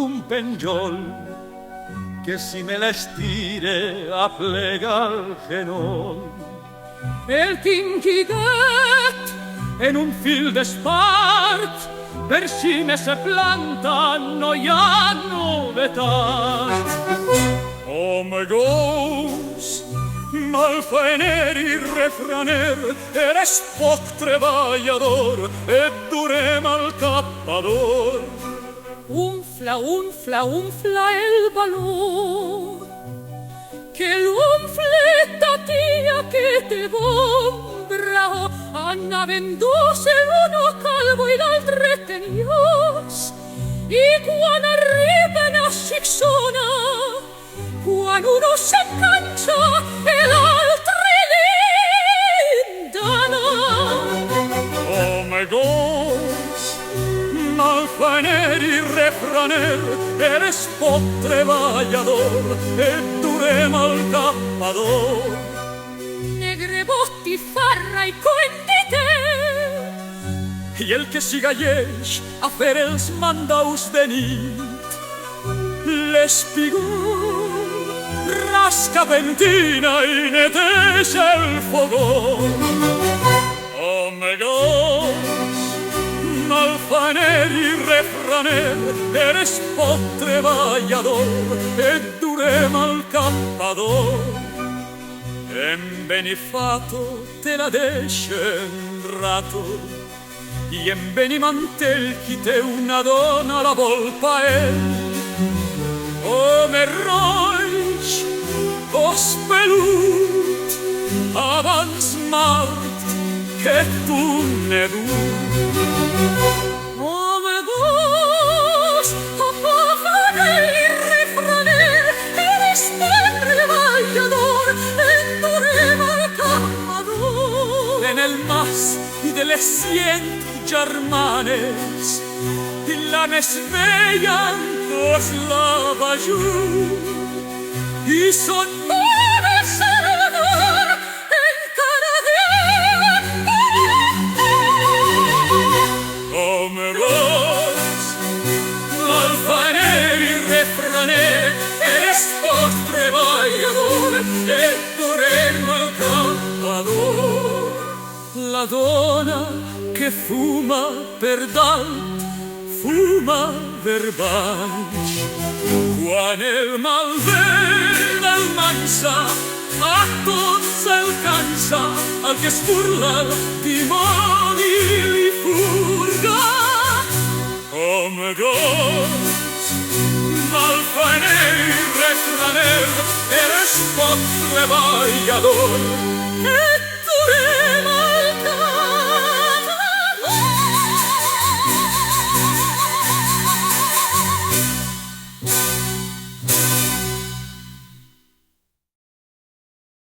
d'un penjol que si me l'estire aplega el genoll. El tinguiguet en un fil d'espart per si me se planta no hi ha novetat. Home gos, malfaener i refraner, eres poc treballador, et durem al capador. Unfla, unfla, unfla el valor, que l'unfleta tia que te bombra, anaven dos, l'uno calvo i l'altre teniós, i quan arriben a Xixona, quan uno s'enganxa e l'altre l'endana. Home gos, malfaener i refraner, eres poc treballador, et durem al capador. Negre botifarra i conditer, I el que s'hi galleix a fer els mandaus de nit, l'espigó rasca pentina i neteja el fogó. Home gos, malfaener i refraner, eres poc treballador, et durem al capador. En Benifato te la deixen rato, i en Benimantell qui té una dona la vol pa ell. Home roig, os pelut, abans mort que tu ne dur. home gos, malfaener i refraner, eres poc treballador, et durem al capador. En el mas i de les 100 germanes, i la més vella dos la va junt, i son Home salvador, encara home gos, malfaener i refraner, eres poc treballador, et durem al capador. La dona que fuma per dalt, fuma per baix. Quan el mal vent el mansa, a tots el cansa, el que es burla el dimoni li furga. Home gos, malfaener i refraner, eres poc treballador, et durem